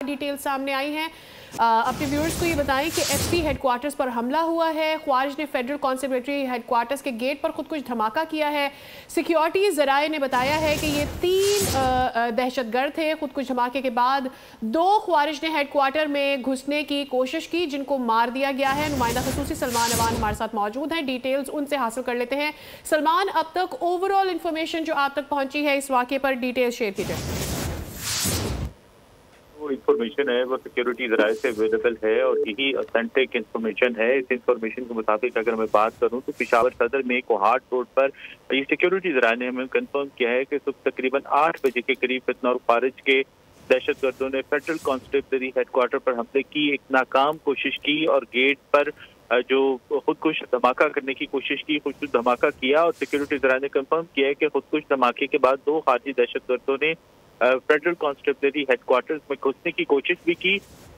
Detail सामने आई हैं। अपने व्यूअर्स को ये बताएं कि एफपी हेडक्वार्टर्स पर हमला हुआ है। ख्वारिज ने फेडरल कॉन्सर्वेटरी हेडक्वार्टर्स के गेट पर खुद कुछ धमाका किया है। सिक्योरिटी ज़राए ने बताया है कि ये 3 दहशतगर्द थे। खुद कुछ धमाके के बाद 2 ख्वारिज ने हेडक्वार्टर में घुसने की कोशिश की, जिनको मार दिया गया है। नुमाइंदा खसूसी सलमान अवान हमारे साथ मौजूद हैं, डिटेल्स उनसे हासिल कर लेते हैं। सलमान, अब तक ओवरऑल इंफॉर्मेशन जो आप तक पहुंची है इस वाक़े पर, डिटेल शेयर कीजिए। इंफॉर्मेशन है वो सिक्योरिटी जराए से अवेलेबल है और यही ऑथेंटिक इंफॉर्मेशन है। इस इंफॉर्मेशन के मुताबिक अगर मैं बात करूं तो पिशावर सदर में कोहाट रोड पर ये सिक्योरिटी जराए ने हमें कंफर्म किया है कि सुबह तकरीबन 8 बजे के करीब फितना और खारिज के दहशतगर्दों ने फेडरल कॉन्स्टेबलरी हेडक्वार्टर पर हमले की एक नाकाम कोशिश की और गेट पर जो खुदकुश धमाका करने की कोशिश की, खुदकुश धमाका किया और सिक्योरिटी जराए ने कंफर्म किया है कि खुदकुश धमाके के बाद 2 खारजी दहशतगर्दों ने फेडरल कॉन्स्टेबलरी हेडक्वार्टर्स में घुसने की कोशिश भी की।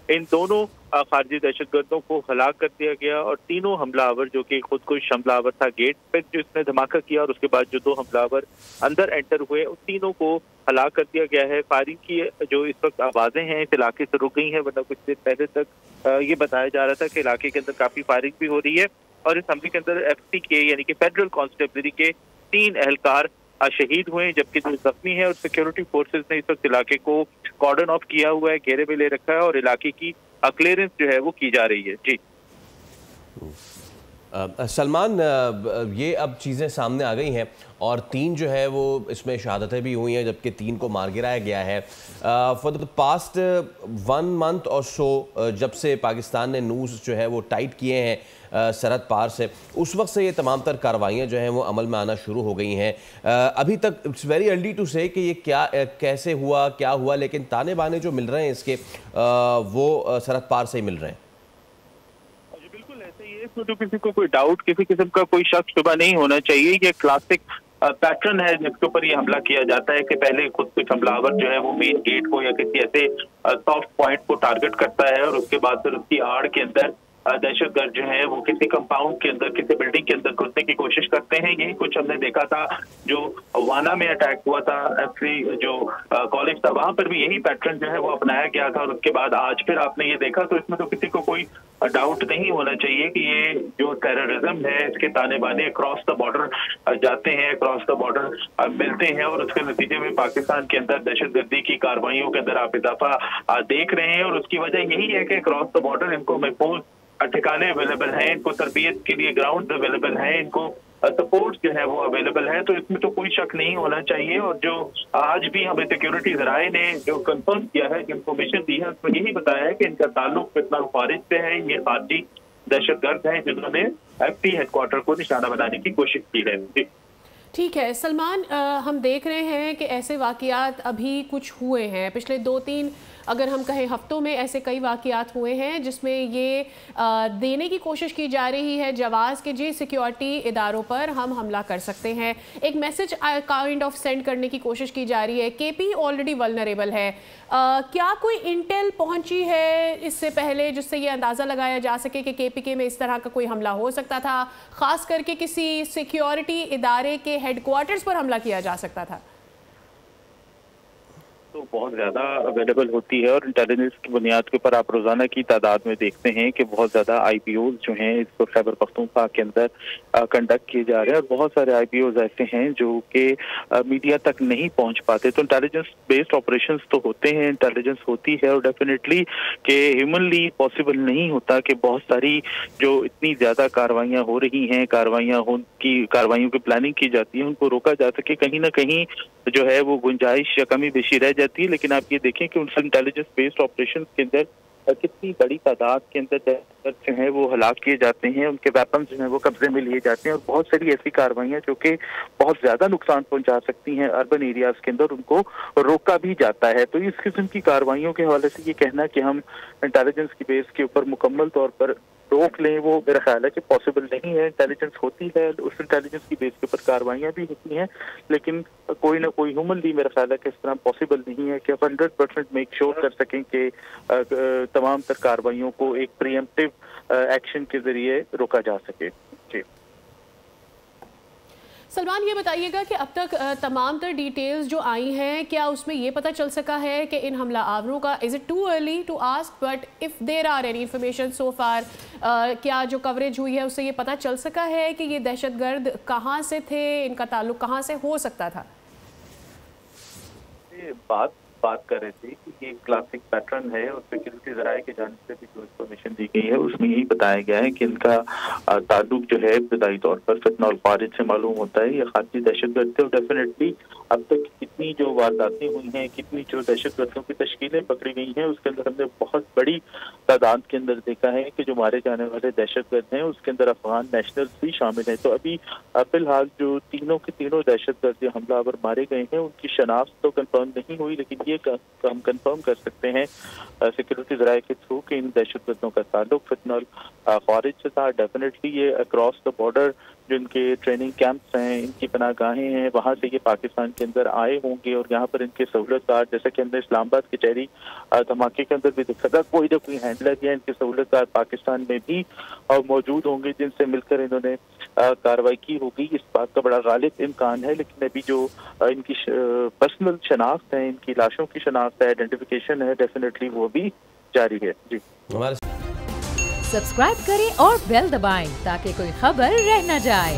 इन दोनों खारजी दहशतगर्दों को हलाक कर दिया गया और तीनों हमलावर, जो कि खुदकुश हमलावर था गेट पर जो इसने धमाका किया और उसके बाद जो 2 हमलावर अंदर एंटर हुए, उन तीनों को हलाक कर दिया गया है। फायरिंग की जो इस वक्त आवाजें हैं इस इलाके से रुक गई हैं, वरना कुछ देर पहले तक ये बताया जा रहा था कि इलाके के अंदर काफी फायरिंग भी हो रही है। और इस हमले के अंदर एफसी के यानी कि फेडरल कॉन्स्टेबलरी के 3 एहलकार शहीद हुए, जबकि 2 जख्मी है। और सिक्योरिटी फोर्सेस ने इस वक्त इलाके को कॉर्डन ऑफ किया हुआ है, घेरे में ले रखा है और इलाके की क्लियरेंस जो है वो की जा रही है। जी सलमान, ये अब चीज़ें सामने आ गई हैं और 3 जो है वो इसमें शहादतें भी हुई हैं, जबकि 3 को मार गिराया गया है। फॉर द पास्ट 1 मंथ और सो जब से पाकिस्तान ने नूस जो है वो टाइट किए हैं सरहद पार से, उस वक्त से ये तमाम तर कार्रवाइयाँ जो हैं वो अमल में आना शुरू हो गई हैं। अभी तक इट्स वेरी अर्ली टू से कि ये क्या कैसे हुआ, क्या हुआ, लेकिन ताने बाने जो मिल रहे हैं इसके वो सरहद पार से ही मिल रहे हैं। इसमें तो किसी को कोई डाउट, किसी किस्म का कोई शक शुबा नहीं होना चाहिए। ये क्लासिक पैटर्न है जिसके ऊपर ये हमला किया जाता है कि पहले खुद कुछ हमलावर जो है वो मेन गेट को या किसी ऐसे सॉफ्ट पॉइंट को टारगेट करता है और उसके बाद फिर उसकी आड़ के अंदर दहशतगर्द जो है वो किसी कंपाउंड के अंदर, किसी बिल्डिंग के अंदर घुसने की कोशिश करते हैं। यही कुछ हमने देखा था जो वाना में अटैक हुआ था, एफसी जो कॉलेज था, वहां पर भी यही पैटर्न जो है वो अपनाया गया था और उसके बाद आज फिर आपने ये देखा। तो इसमें तो किसी को कोई डाउट नहीं होना चाहिए कि ये जो टेररिज्म है इसके ताने बाने अक्रॉस द बॉर्डर जाते हैं, अक्रॉस द बॉर्डर मिलते हैं और उसके नतीजे में पाकिस्तान के अंदर दहशतगर्दी की कार्रवाइयों के अंदर आप इजाफा देख रहे हैं। और उसकी वजह यही है कि अक्रॉस द बॉर्डर इनको महफूज ठिकाने अवेलेबल हैं, इनको तरबियत के लिए ग्राउंड अवेलेबल हैं, इनको सपोर्ट जो है वो अवेलेबल है। तो इसमें तो कोई शक नहीं होना चाहिए। और जो आज भी हमें सिक्योरिटी जराए ने जो कंफर्म किया है, इंफॉर्मेशन दी है, उसमें यही बताया है कि इनका ताल्लुक फितना खारिज से है। ये खारजी दहशतगर्द हैं जिन्होंने एफपी हेडक्वार्टर को निशाना बनाने की कोशिश की है। ठीक है सलमान, हम देख रहे हैं कि ऐसे वाक़यात अभी कुछ हुए हैं पिछले 2-3 अगर हम कहें हफ्तों में, ऐसे कई वाक़यात हुए हैं जिसमें ये देने की कोशिश की जा रही है जवाज़ के जी सिक्योरिटी इदारों पर हम हमला कर सकते हैं। एक मैसेज काइंड ऑफ सेंड करने की कोशिश की जा रही है। केपी ऑलरेडी वल्नरेबल है। क्या कोई इंटेल पहुंची है इससे पहले जिससे ये अंदाज़ा लगाया जा सके कि केपीके में इस तरह का कोई हमला हो सकता था, ख़ास करके किसी सिक्योरिटी इदारे के हेडक्वार्टर्स पर हमला किया जा सकता था? तो बहुत ज्यादा अवेलेबल होती है और इंटेलिजेंस की बुनियाद के ऊपर आप रोजाना की तादाद में देखते हैं कि बहुत ज्यादा आईपीओज जो हैं इसको खैबर पख्तूनख्वा के अंदर कंडक्ट किए जा रहे हैं और बहुत सारे आईपीओज ऐसे हैं जो कि मीडिया तक नहीं पहुंच पाते। तो इंटेलिजेंस बेस्ड ऑपरेशंस तो होते हैं, इंटेलिजेंस होती है और डेफिनेटली कि ह्यूमनली पॉसिबल नहीं होता कि बहुत सारी जो इतनी ज्यादा कार्रवाइयाँ हो रही हैं, कार्रवाइयों की प्लानिंग की जाती है, उनको रोका जा सके। कहीं ना कहीं जो है वो गुंजाइश या कमी बेशी रह जाती है। लेकिन आप ये देखें कि उन इंटेलिजेंस बेस्ड ऑपरेशन के अंदर कितनी बड़ी तादाद के अंदर जो है वो हलाक किए जाते हैं, उनके वेपन जो है वो कब्जे में लिए जाते हैं और बहुत सारी ऐसी कार्रवाइयाँ जो कि बहुत ज्यादा नुकसान पहुंचा सकती हैं अर्बन एरियाज के अंदर, उनको रोका भी जाता है। तो इस किस्म की कार्रवाइयों के हवाले से ये कहना कि हम इंटेलिजेंस की बेस के ऊपर मुकम्मल तौर पर रोक लें, वो मेरा ख्याल है कि पॉसिबल नहीं है। इंटेलिजेंस होती है, उस इंटेलिजेंस की बेस के ऊपर कार्रवाइयाँ भी होती हैं, लेकिन कोई ना कोई ह्यूमनली मेरा ख्याल है कि इस तरह पॉसिबल नहीं है कि आप 100% मेक श्योर कर सकें कि तमाम तर कार्रवाइयों को एक प्रीएम्प्टिव एक्शन के जरिए रोका जा सके। जी सलमान, ये बताइएगा कि अब तक तमाम तर डिटेल्स जो आई हैं, क्या उसमें ये पता चल सका है कि इन हमला आवरों का, is it too early to ask, but if there are any information so far, क्या जो कवरेज हुई है उससे ये पता चल सका है कि ये दहशतगर्द कहाँ से थे, इनका ताल्लुक कहाँ से हो सकता था? बात कर रहे थे कि ये क्लासिक पैटर्न है और सिक्योरिटी जराये की जानिब से भी जो इन्फॉर्मेशन दी गई है उसमें यही बताया गया है कि इनका ताल्लुक जो है इब्तदाई तौर पर फितना और खारिज से मालूम होता है। ये खासी दहशतगर्द थे और डेफिनेटली अब तक कितनी जो वारदातें हुई हैं, कितनी जो दहशतगर्दों की तश्कीलें पकड़ी गई हैं, उसके अंदर हमने बहुत बड़ी तादाद के अंदर देखा है कि जो मारे जाने वाले दहशतगर्द हैं उसके अंदर अफगान नेशनल्स भी शामिल हैं। तो अभी फिलहाल जो तीनों के तीनों दहशतगर्द हमलावर मारे गए हैं उनकी शनाख्त तो कंफर्म नहीं हुई, लेकिन ये हम कंफर्म कर सकते हैं सिक्योरिटी जराये के थ्रू कि इन दहशतगर्दों का ताल्लुक फितना और खारिज से था। डेफिनेटली ये अक्रॉस द बॉर्डर जो इनके ट्रेनिंग कैंप्स हैं, इनकी पनाहगाहें हैं, वहाँ से ये पाकिस्तान के अंदर आए होंगे और यहाँ पर इनके सहूलतकार, जैसे कि हमने इस्लामाबाद कचहरी धमाके के अंदर भी देखा था, कोई ना कोई हैंडलर या इनके सहूलतकार पाकिस्तान में भी मौजूद होंगे जिनसे मिलकर इन्होंने कार्रवाई की होगी। इस बात का बड़ा गालिब इम्कान है, लेकिन अभी जो इनकी पर्सनल शनाख्त है, इनकी लाशों की शनाख्त है, आइडेंटिफिकेशन है, डेफिनेटली वो भी जारी है। जी, सब्सक्राइब करें और बेल दबाएं ताकि कोई खबर रह न जाए।